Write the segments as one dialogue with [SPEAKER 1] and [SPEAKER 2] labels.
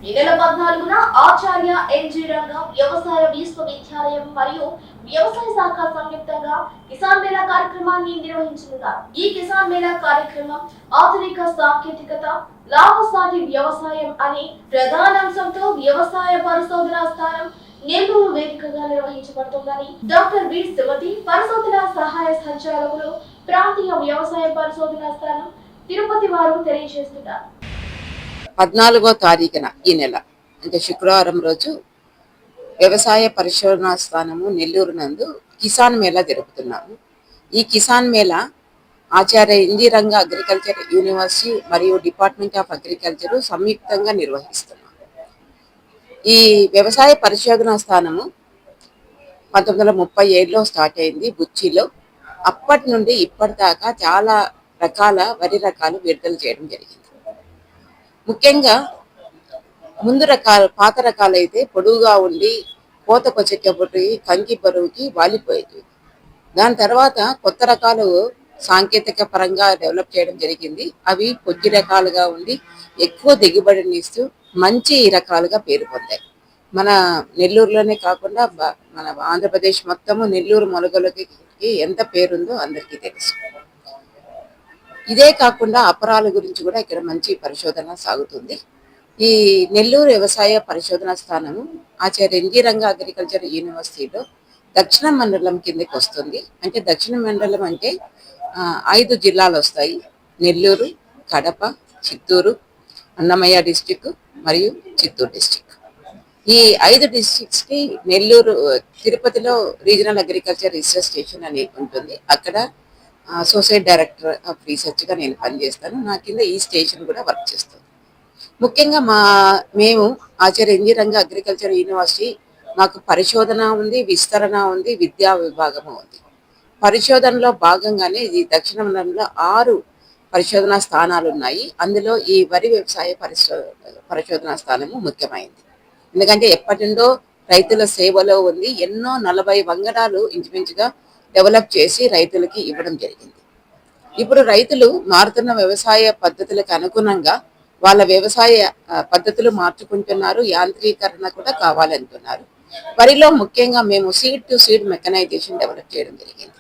[SPEAKER 1] ఈ నెల 14న ఆచార్య ఎన్జి రంగా వ్యవసాయ విశ్వవిద్యాలయం మరియు వ్యవసాయ శాఖ సంయుక్తంగా కిసాన్ మేళా కార్యక్రమాన్ని నిర్వహించనున్నారు. ఈ కిసాన్ మేళా కార్యక్రమం ఆధునిక సాంకేతికత, లాభసాటి వ్యవసాయం అనే ప్రధానాంశంతో వ్యవసాయ పరిశోధనా స్థానం నెల్లూరు వేదికగా నిర్వహించబడుతుందని డాక్టర్ వి సుమతి, పరిశోధన సహాయ సంచాలకులు, ప్రాంతీయ వ్యవసాయ పరిశోధనా స్థానం తిరుపతి వారు తెలియజేస్తున్నారు.
[SPEAKER 2] 14వ తారీఖున ఈ నెల అంటే శుక్రవారం రోజు వ్యవసాయ పరిశోధనా స్థానము నెల్లూరు నందు కిసాన్ మేళా జరుపుతున్నాము. ఈ కిసాన్ మేళా ఆచార్య ఎన్జి రంగా అగ్రికల్చర్ యూనివర్సిటీ మరియు డిపార్ట్మెంట్ ఆఫ్ అగ్రికల్చర్ సంయుక్తంగా నిర్వహిస్తున్నాము. ఈ వ్యవసాయ పరిశోధనా స్థానము 1937లో స్టార్ట్ అయింది బుచ్చిలో. అప్పటి నుండి ఇప్పటిదాకా చాలా రకాల వరి రకాలు విడుదల చేయడం జరిగింది. ముఖ్యంగా ముందు పాత రకాలైతే పొడుగుగా ఉండి కోతకొచ్చేటప్పటి కంకి బరువుకి వాలిపోయేది. దాని తర్వాత కొత్త రకాలు సాంకేతిక పరంగా డెవలప్ చేయడం జరిగింది. అవి కొద్ది రకాలుగా ఉండి ఎక్కువ దిగుబడిని ఇస్తూ మంచి రకాలుగా పేరు పొందాయి. మన నెల్లూరులోనే కాకుండా మన ఆంధ్రప్రదేశ్ మొత్తము నెల్లూరు మొలకలకి ఎంత పేరుందో అందరికీ తెలుసు. ఇదే కాకుండా అపరాల గురించి కూడా ఇక్కడ మంచి పరిశోధన సాగుతుంది. ఈ నెల్లూరు వ్యవసాయ పరిశోధన స్థానము ఆచార్య ఎన్జి రంగా అగ్రికల్చర్ యూనివర్సిటీలో దక్షిణ మండలం కిందకి వస్తుంది. అంటే దక్షిణ మండలం అంటే 5 జిల్లాలు వస్తాయి: నెల్లూరు, కడప, చిత్తూరు, అన్నమయ్య డిస్టిక్ మరియు చిత్తూరు డిస్టిక్. ఈ 5 డిస్టిక్స్కి నెల్లూరు, తిరుపతిలో రీజనల్ అగ్రికల్చర్ రీసెర్చ్ స్టేషన్ అని ఉంటుంది. అక్కడ అసోసియేట్ డైరెక్టర్ ఆఫ్ రీసెర్చ్గా నేను పనిచేస్తాను. నా కింద ఈ స్టేషన్ కూడా వర్క్ చేస్తుంది. ముఖ్యంగా మేము ఆచార్య ఎన్జి రంగా అగ్రికల్చర్ యూనివర్సిటీ మాకు పరిశోధన ఉంది, విస్తరణ ఉంది, విద్యా విభాగము ఉంది. పరిశోధనలో భాగంగానే ఇది దక్షిణ మండలంలో 6 పరిశోధనా స్థానాలు ఉన్నాయి. అందులో ఈ వరి వ్యవసాయ పరిశోధనా స్థానము ముఖ్యమైనది. ఎందుకంటే ఎప్పటి నుండో రైతుల సేవలో ఉంది. ఎన్నో 40 వంగడాలు ఇంచుమించుగా డెవలప్ చేసి రైతులకి ఇవ్వడం జరిగింది. ఇప్పుడు రైతులు మారుతున్న వ్యవసాయ పద్ధతులకు అనుగుణంగా వాళ్ళ వ్యవసాయ పద్ధతులు మార్చుకుంటున్నారు. యాంత్రీకరణ కూడా కావాలంటున్నారు. వరిలో ముఖ్యంగా మేము seed to seed mechanisation develop చేయడం జరిగింది.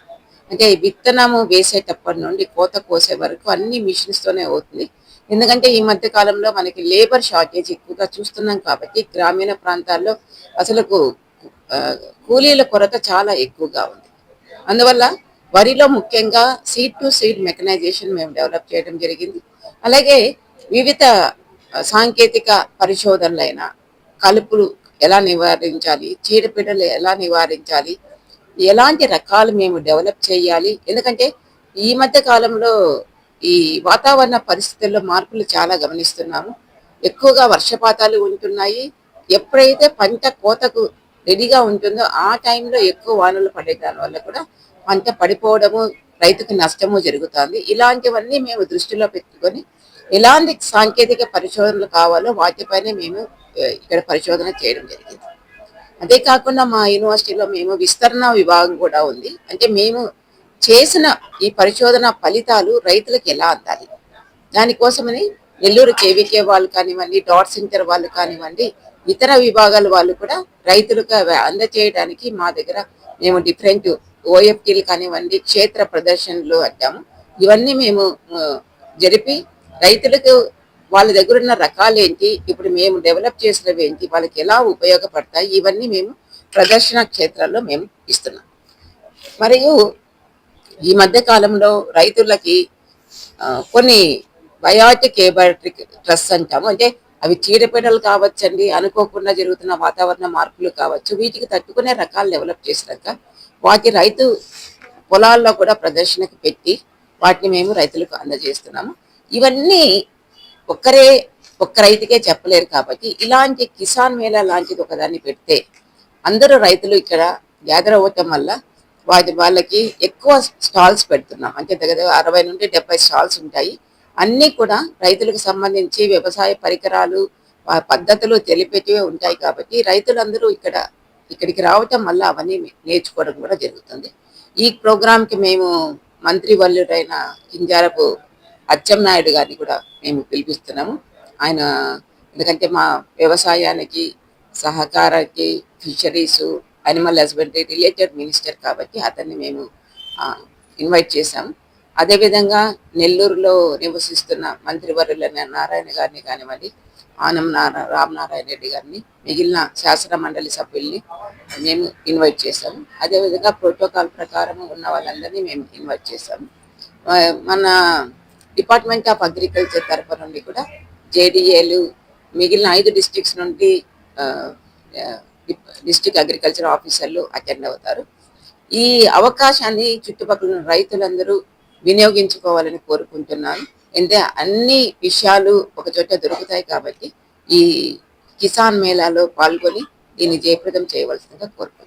[SPEAKER 2] అంటే విత్తనము వేసేటప్పటి నుండి కోత కోసే వరకు అన్ని మిషన్స్తోనే అవుతుంది. ఎందుకంటే ఈ మధ్య కాలంలో మనకి లేబర్ షార్టేజ్ ఎక్కువగా చూస్తున్నాం కాబట్టి గ్రామీణ ప్రాంతాల్లో అసలు కూలీల కొరత చాలా ఎక్కువగా ఉంది. అందువల్ల వరిలో ముఖ్యంగా సీడ్ టు సీడ్ మెకనైజేషన్ మేము డెవలప్ చేయడం జరిగింది. అలాగే వివిధ సాంకేతిక పరిశోధనలైన కలుపులు ఎలా నివారించాలి, చీడపీడలు ఎలా నివారించాలి, ఎలాంటి రకాలు మేము డెవలప్ చేయాలి. ఎందుకంటే ఈ మధ్య కాలంలో ఈ వాతావరణ పరిస్థితుల్లో మార్పులు చాలా గమనిస్తున్నాము. ఎక్కువగా వర్షపాతాలు ఉంటున్నాయి. ఎప్పుడైతే పంట కోతకు రెడీగా ఉంటుందో ఆ టైంలో ఎక్కువ వానలు పడే దాని వల్ల కూడా పంట పడిపోవడము, రైతుకు నష్టము జరుగుతుంది. ఇలాంటివన్నీ మేము దృష్టిలో పెట్టుకొని ఎలాంటి సాంకేతిక పరిశోధనలు కావాలో వాటిపైనే మేము ఇక్కడ పరిశోధన చేయడం జరిగింది. అదే కాకుండా మా యూనివర్సిటీలో మేము విస్తరణ విభాగం కూడా ఉంది. అంటే మేము చేసిన ఈ పరిశోధన ఫలితాలు రైతులకు ఎలా అందాలి, దానికోసమని నెల్లూరు కేవీకే వాళ్ళు కానివ్వండి, డాట్ సెంటర్ వాళ్ళు కానివ్వండి, ఇతర విభాగాల వాళ్ళు కూడా రైతులకు అందచేయడానికి మా దగ్గర మేము డిఫరెంట్ ఓఎఫ్టీలు కానివ్వండి, క్షేత్ర ప్రదర్శనలు అంటాము, ఇవన్నీ మేము జరిపి రైతులకు వాళ్ళ దగ్గర ఉన్న రకాలేంటి, ఇప్పుడు మేము డెవలప్ చేసినవి ఏంటి, వాళ్ళకి ఎలా ఉపయోగపడతాయి, ఇవన్నీ మేము ప్రదర్శన క్షేత్రాల్లో మేము ఇస్తున్నాం. మరియు ఈ మధ్య కాలంలో రైతులకి కొన్ని బయోటిక్ ఏబయోటిక్ స్ట్రెస్ అంటాము. అంటే అవి చీడపీడలు కావచ్చండి, అనుకోకుండా జరుగుతున్న వాతావరణ మార్పులు కావచ్చు, వీటికి తట్టుకునే రకాలు డెవలప్ చేసినాక వాటి రైతు పొలాల్లో కూడా ప్రదర్శనకు పెట్టి వాటిని మేము రైతులకు అందజేస్తున్నాము. ఇవన్నీ ఒక్క రైతుకే చెప్పలేరు కాబట్టి ఇలాంటి కిసాన్ మేళా లాంటిది ఒకదాన్ని పెడితే అందరూ రైతులు ఇక్కడ గ్యాదర్ అవ్వటం వల్ల వాళ్ళకి ఎక్కువ స్టాల్స్ పెడుతున్నాం. అంటే దగ్గర 60 నుండి 70 స్టాల్స్ ఉంటాయి. అన్నీ కూడా రైతులకు సంబంధించి వ్యవసాయ పరికరాలు, పద్ధతులు తెలిపేటివే ఉంటాయి. కాబట్టి రైతులందరూ ఇక్కడికి రావటం వల్ల అవన్నీ నేర్చుకోవడం కూడా జరుగుతుంది. ఈ ప్రోగ్రాంకి మేము మంత్రి వర్యుడైన కింజారపు అచ్చెన్నాయుడు గారిని కూడా మేము పిలిపిస్తున్నాము. ఆయన ఎందుకంటే మా వ్యవసాయానికి, సహకారానికి, fisheries, animal husbandry related minister కాబట్టి అతన్ని మేము ఇన్వైట్ చేశాము. అదేవిధంగా నెల్లూరులో నివసిస్తున్న మంత్రివర్యులైన నారాయణ గారిని కానివ్వండి, రామనారాయణ రెడ్డి గారిని, మిగిలిన శాసన మండలి సభ్యుల్ని మేము ఇన్వైట్ చేశాము. అదేవిధంగా ప్రోటోకాల్ ప్రకారం ఉన్న వాళ్ళందరినీ మేము ఇన్వైట్ చేశాము. మన డిపార్ట్మెంట్ ఆఫ్ అగ్రికల్చర్ తరఫు నుండి కూడా జేడీఏలు మిగిలిన 5 డిస్ట్రిక్ట్స్ నుండి డిస్ట్రిక్ట్ అగ్రికల్చర్ ఆఫీసర్లు అటెండ్ అవుతారు. ఈ అవకాశాన్ని చుట్టుపక్కల రైతులందరూ వినియోగించుకోవాలని కోరుకుంటున్నాను. అంటే అన్ని విషయాలు ఒక చోట దొరుకుతాయి కాబట్టి ఈ కిసాన్ మేళాలో పాల్గొని దీన్ని జయప్రదం చేయవలసిందిగా కోరుకుంటున్నాను.